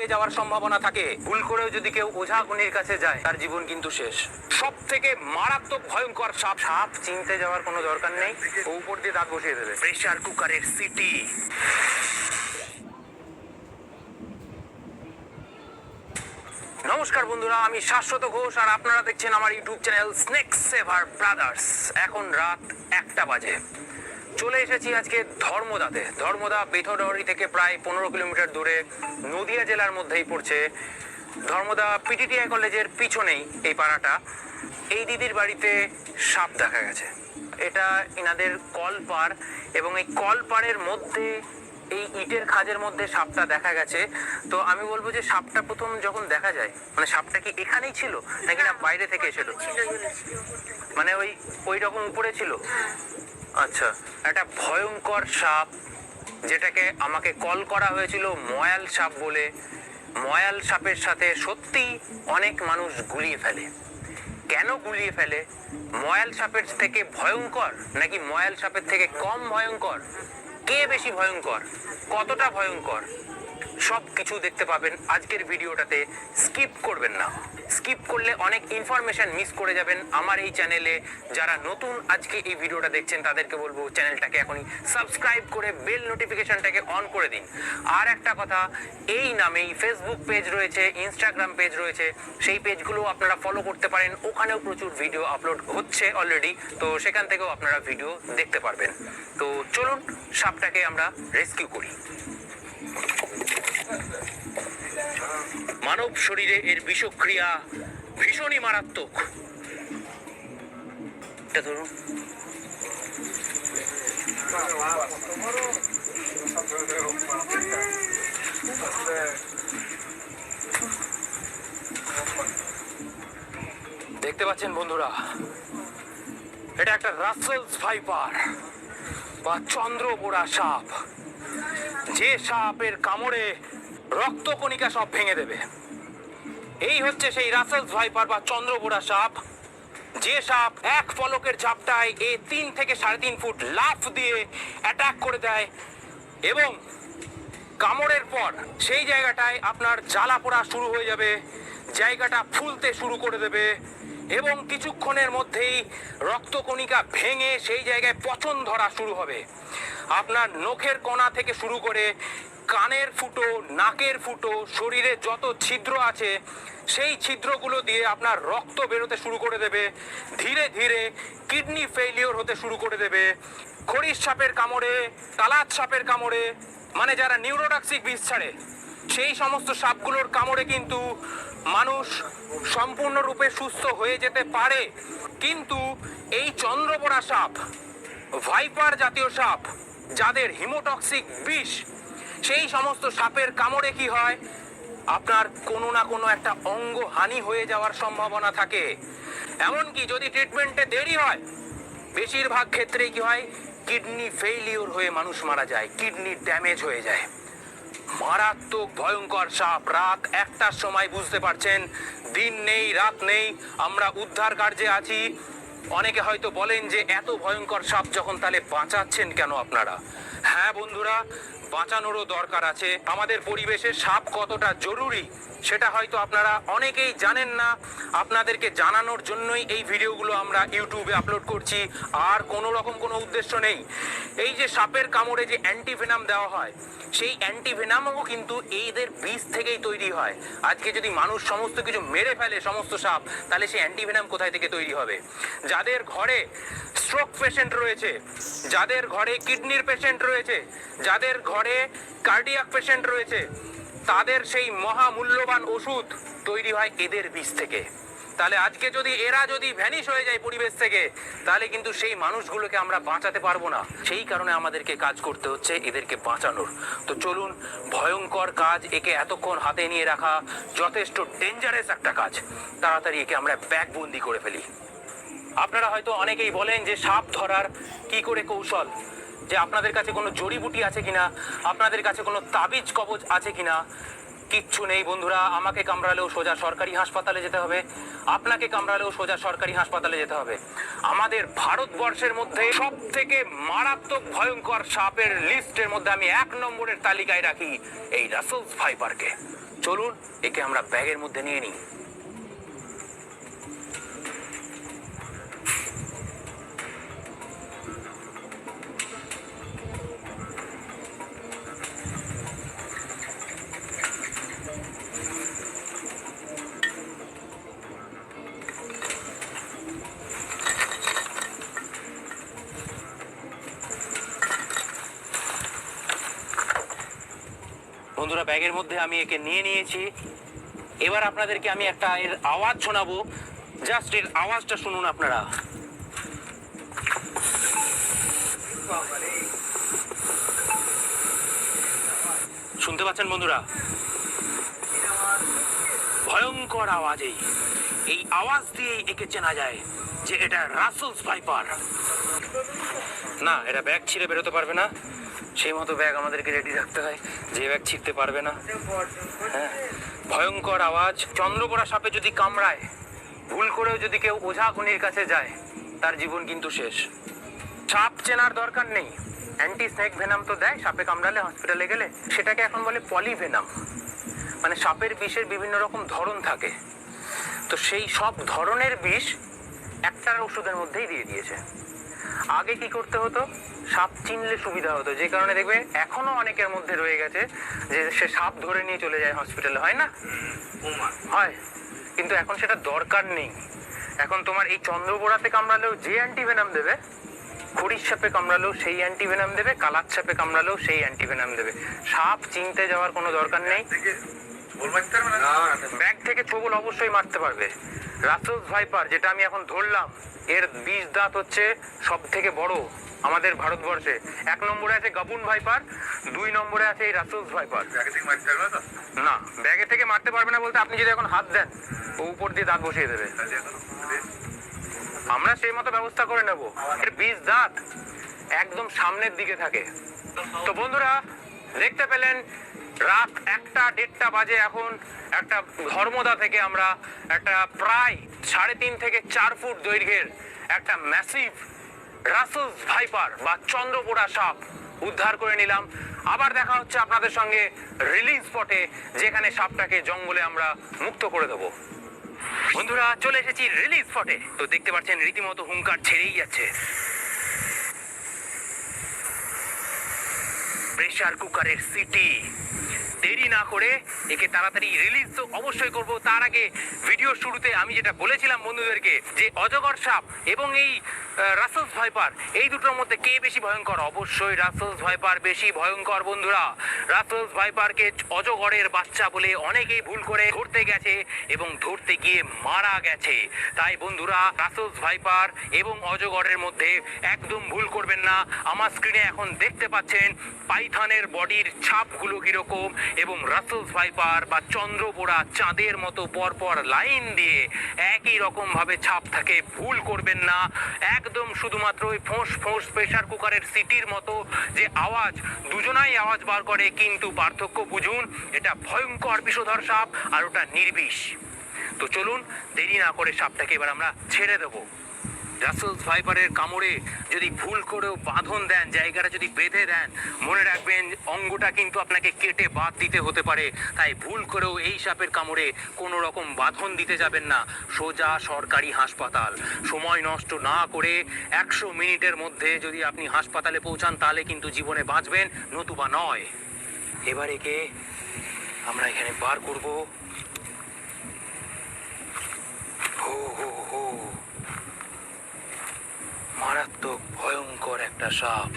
হয়ে যাওয়ার সম্ভাবনা থাকে। ভুল করেও যদি কেউ ওঝা গুনির কাছে যায় তার জীবন কিন্তু শেষ। সব থেকে মারাত্মক ভয়ঙ্কর সাপ। সাপ চিনতে যাওয়ার কোনো দরকার নেই, উপর দিয়ে দাঁত বসিয়ে দেবে। প্রেসার কুকারের সিটি। নমস্কার বন্ধুরা, আমি শাশ্বত ঘোষ আর আপনারা দেখছেন আমার ইউটিউব চ্যানেল স্নেক সেভার ব্রাদার্স। এখন রাত 1টা বাজে। চলে এসেছি আজকে ধর্মদাতে। ধর্মদা বেথডহরি থেকে প্রায় 15 কিলোমিটার দূরে নদিয়া জেলার মধ্যেই পড়ছে। ধর্মদা পিটিটিআই কলেজের পিছনেই এই পাড়াটা। এই দিদির বাড়িতে সাপ দেখা গেছে। এটা এনাদের কলপাড় এবং এই কলপাড়ের মধ্যে এই ইটের খাঁজের মধ্যে সাপটা দেখা গেছে। তো আমি বলবো যে সাপটা প্রথম যখন দেখা যায়, মানে সাপটা কি এখানেই ছিল নাকি না বাইরে থেকে এসেছিল? মানে ওই রকম উপরে ছিল। আচ্ছা, একটা ভয়ঙ্কর সাপ যেটাকে আমাকে কল করা হয়েছিল ময়াল সাপ বলে। ময়াল সাপের সাথে সত্যি অনেক মানুষ গুলিয়ে ফেলে। কেন গুলিয়ে ফেলে? ময়াল সাপের থেকে ভয়ঙ্কর নাকি ময়াল সাপের থেকে কম ভয়ঙ্কর? কে বেশি ভয়ঙ্কর? কতটা ভয়ঙ্কর? সব কিছু দেখতে পাবেন আজকের ভিডিওটাতে। স্কিপ করবেন না। স্কিপ করলে অনেক ইনফরমেশন মিস করে যাবেন আমার এই চ্যানেলে। যারা নতুন আজকে এই ভিডিওটা দেখছেন তাদেরকে বলবো চ্যানেলটাকে এখনই সাবস্ক্রাইব করে বেল নোটিফিকেশনটাকে অন করে দিন। আর একটা কথা, এই নামেই ফেসবুক পেজ রয়েছে, ইনস্টাগ্রাম পেজ রয়েছে, সেই পেজগুলো আপনারা ফলো করতে পারেন। ওখানেও প্রচুর ভিডিও আপলোড হচ্ছে অলরেডি, তো সেখান থেকেও আপনারা ভিডিও দেখতে পারবেন। তো চলুন সাপটাকে আমরা রেস্কিউ করি। মানব শরীরে এর বিষক্রিয়া ভীষণই মারাত্মক। এটা ধরুন। দেখতে পাচ্ছেন বন্ধুরা, এটা একটা রাসেলস ভাইপার বা চন্দ্রবোড়া সাপ। যে সাপের কামড়ে রক্তকণিকা সব ভেঙে দেবে। এই হচ্ছে সেই রাসেলস ভাইপার বা চন্দ্রবোড়া সাপ। যে সাপ এক পলকের ঝাপটায় 3 থেকে 3.5 ফুট লাফ দিয়ে অ্যাটাক করে দেয় এবং কামড়ের পর সেই জায়গাটায় আপনার জ্বালা পোড়া শুরু হয়ে যাবে, জায়গাটা ফুলতে শুরু করে দেবে এবং কিছুক্ষণের মধ্যেই রক্তকণিকা ভেঙে সেই জায়গায় পচন ধরা শুরু হবে। আপনার নখের কণা থেকে শুরু করে কানের ফুটো, নাকের ফুটো, শরীরে যত ছিদ্র আছে সেই ছিদ্রগুলো দিয়ে আপনার রক্ত বেরোতে শুরু করে দেবে। ধীরে ধীরে কিডনি ফেইলিওর হতে শুরু করে দেবে। খড়িশ সাপের কামড়ে, কালাত সাপের কামড়ে, মানে যারা নিউরোটক্সিক বিষ ছাড়ে সেই সমস্ত সাপগুলোর কামড়ে কিন্তু মানুষ সম্পূর্ণরূপে সুস্থ হয়ে যেতে পারে। কিন্তু এই চন্দ্রবোড়া সাপ, ভাইপার জাতীয় সাপ, যাদের হিমোটক্সিক বিষ, সেই সমস্ত সাপের কামড়ে কি হয়, আপনার কোনো না কোনো একটা অঙ্গ হানি হয়ে যাওয়ার সম্ভাবনা থাকে। এমনকি যদি ট্রিটমেন্টে দেরি হয়, বেশিরভাগ ক্ষেত্রেই কি হয়, কিডনি ফেইলিওর হয়ে মানুষ মারা যায়, কিডনি ড্যামেজ হয়ে যায়। মারাত্মক ভয়ঙ্কর সাপ। রাত 1টার সময়, বুঝতে পারছেন, দিন নেই রাত নেই, আমরা উদ্ধার কার্যে আছি। অনেকে হয়তো বলেন যে এত ভয়ঙ্কর সাপ যখন, তাহলে বাঁচাচ্ছেন কেন আপনারা? হ্যাঁ বন্ধুরা, বাঁচানোরও দরকার আছে। আমাদের পরিবেশে সাপ কতটা জরুরি সেটা হয়তো আপনারা অনেকেই জানেন না। আপনাদেরকে জানানোর জন্যই এই ভিডিওগুলো আমরা ইউটিউবে আপলোড করছি, আর কোনো রকম কোনো উদ্দেশ্য নেই। এই যে সাপের কামড়ে যে অ্যান্টিভেনাম দেওয়া হয়, সেই অ্যান্টিভেনামও কিন্তু এইদের বীজ থেকেই তৈরি হয়। আজকে যদি মানুষ সমস্ত কিছু মেরে ফেলে সমস্ত সাপ, তাহলে সেই অ্যান্টিভেনাম কোথায় থেকে তৈরি হবে? যাদের ঘরে স্ট্রোক পেশেন্ট রয়েছে, যাদের ঘরে কিডনির পেশেন্ট রয়েছে, যাদের ঘরে কার্ডিয়াক পেশেন্ট রয়েছে, তাদের সেই মহামূল্যবান ওষুধ তৈরি হয় এদের বীজ থেকে। তাহলে আজকে যদি এরা ভ্যানিশ হয়ে যায় পরিবেশ থেকে, তাহলে কিন্তু সেই মানুষগুলোকে আমরা বাঁচাতে পারবো না। সেই কারণে আমাদেরকে কাজ করতে হচ্ছে এদেরকে বাঁচানোর। তো চলুন, ভয়ঙ্কর কাজ, একে এতক্ষণ হাতে নিয়ে রাখা যথেষ্ট ডেঞ্জারাস একটা কাজ। তাড়াতাড়ি একে আমরা ব্যাগবন্দি করে ফেলি। আপনারা হয়তো অনেকেই বলেন যে সাপ ধরার কি করে কৌশল, যে আপনাদের কাছে কোনো জড়িবুটি আছে কিনা, আপনাদের কাছে কোনো তাবিজ কবজ আছে কিনা। কিচ্ছু নেই বন্ধুরা। আমাকে কামড়ালেও সোজা সরকারি হাসপাতালে যেতে হবে, আপনাকে কামড়ালেও সোজা সরকারি হাসপাতালে যেতে হবে। আমাদের ভারতবর্ষের মধ্যে সব থেকে মারাত্মক ভয়ঙ্কর সাপের লিস্টের মধ্যে আমি 1 নম্বরের তালিকায় রাখি এই রাসেলস ভাইপারকে, চলুন একে আমরা ব্যাগের মধ্যে নিয়ে নিই। বন্ধুরা, ব্যাগের মধ্যে আমি একে নিয়ে নিয়েছি। এবার আপনাদেরকে আমি একটা এর আওয়াজ শোনাবো, জাস্ট এর আওয়াজটা শুনুন আপনারা। শুনতে পাচ্ছেন বন্ধুরা? ভয়ঙ্কর আওয়াজ। এই আওয়াজ দিয়েই একে চেনা যায় যে এটা রাসেলস ভাইপার। না, এটা ব্যাগ ছিঁড়ে বেরোতে পারবে না, সেই মতো ব্যাগ আমাদেরকে রেডি রাখতে হয়, যে ব্যাগ ছিঁড়তে পারবে না। হ্যাঁ, ভয়ঙ্কর আওয়াজ। চন্দ্রপোড়া সাপে যদি কামড়ায়, ভুল করেও যদি কেউ ওঝা খুনির কাছে যায়, তার জীবন কিন্তু শেষ। সাপ চেনার দরকার নেই, অ্যান্টি স্নেক ভেনাম তো দেয় সাপে কামড়ালে হসপিটালে গেলে, সেটাকে এখন বলে পলিভেনাম। মানে সাপের বিষের বিভিন্ন রকম ধরন থাকে, তো সেই সব ধরনের বিষ একটার ওষুধের মধ্যেই দিয়ে দিয়েছে। আগে কি করতে হতো, সাপ চিনলে সুবিধা হতো, যে কারণে দেখবে এখনো অনেকের মধ্যে রয়ে গেছে যে সে সাপ ধরে নিয়ে চলে যায় হসপিটালে, হয় না? হয়, কিন্তু এখন সেটা দরকার নেই। এখন তোমার এই চন্দ্রবোড়াতে কামড়ালেও যে অ্যান্টিভেনাম দেবে, খড়ির সাপে কামড়ালেও সেই অ্যান্টিভেনাম দেবে, কালার সাপে কামড়ালেও সেই অ্যান্টিভেনাম দেবে। সাপ চিনতে যাওয়ার কোনো দরকার নেই। ব্যাগ থেকে ছোবল অবশ্যই মারতে পারবে। রাসেলস ভাইপার যেটা আমি এখন ধরলাম, এর বিষ দাঁত হচ্ছে সব থেকে বড় আমাদের ভারতবর্ষে। 1 নম্বরে আছে গাবুন ভাইপার, 2 নম্বরে আছে এই রাসেলস ভাইপার। না, ব্যাগে থেকে মারতে পারবে না বলতে, আপনি যদি এখন হাত দেন ও উপর দিয়ে দাঁত বসিয়ে দেবে, আমরা সেই মতো ব্যবস্থা করে নেব। এর বিষ দাঁত একদম সামনের দিকে থাকে। তো বন্ধুরা, দেখতে পেলেন রাত 1টা-1:30 বাজে এখন একটা ধর্মদা থেকে আমরা একটা প্রায় 3.5 থেকে 4 ফুট দৈর্ঘ্যের একটা ম্যাসিভ রাসেলস ভাইপার বা চন্দ্রপোড়া সাপ উদ্ধার করে নিলাম। আবার দেখা হচ্ছে আপনাদের সঙ্গে রিলিজ স্পটে, যেখানে সাপটাকে জঙ্গলে আমরা মুক্ত করে দেবো। বন্ধুরা, চলে এসেছি রিলিজ স্পটে। তো দেখতে পাচ্ছেন রীতিমতো হুঙ্কার ছেড়েই যাচ্ছে। প্রেসার কুকারের সিটি। দেরি না করে একে তাড়াতাড়ি রিলিজ তো অবশ্যই করব। তার আগে ভিডিও শুরুতে আমি যেটা বলেছিলাম বন্ধুদেরকে, যে অজগর সাপ এবং এই রাসেলস ভাইপার, এই দুটোর মধ্যে কে বেশি ভয়ঙ্কর? অবশ্যই রাসেলস ভাইপার বেশি ভয়ঙ্কর বন্ধুরা। রাসেলস ভাইপারকে অজগরের বাচ্চা বলে অনেকেই ভুল করে ধরতে গেছে এবং ধরতে গিয়ে মারা গেছে। তাই বন্ধুরা, রাসেলস ভাইপার এবং অজগরের মধ্যে একদম ভুল করবেন না। আমার স্ক্রিনে এখন দেখতে পাচ্ছেন পাইথনের বডির ছাপগুলো কিরকম, এবং রাসেলস ভাইপার বা চন্দ্রপোড়া চাঁদের মতো পরপর লাইন দিয়ে একই রকম ভাবে ছাপ থাকে। ভুল করবেন না, একদম শুধুমাত্র ওই ফোঁস ফোঁস প্রেসার কুকারের সিটির মতো যে আওয়াজ, দুজনাই আওয়াজ বার করে, কিন্তু পার্থক্য বুঝুন। এটা ভয়ঙ্কর বিষধর সাপ আর ওটা নির্বিষ। তো চলুন দেরি না করে সাপটাকে এবার আমরা ছেড়ে দেবো। রাসেলস ভাইপারের কামড়ে যদি ভুল করেও বাঁধন দেন, জায়গাটা যদি বেঁধে দেন, মনে রাখবেন অঙ্গটা কিন্তু আপনাকে কেটে বাদ দিতে হতে পারে। তাই ভুল করেও এই সাপের কামড়ে কোনো রকম বাঁধন দিতে যাবেন না। সোজা সরকারি হাসপাতাল। সময় নষ্ট না করে 100 মিনিটের মধ্যে যদি আপনি হাসপাতালে পৌঁছান, তাহলে কিন্তু জীবনে বাঁচবেন, নতুবা নয়। এবার একে আমরা এখানে বার করব। হো হো হো, মারাত্মক ভয়ঙ্কর একটা সাপ।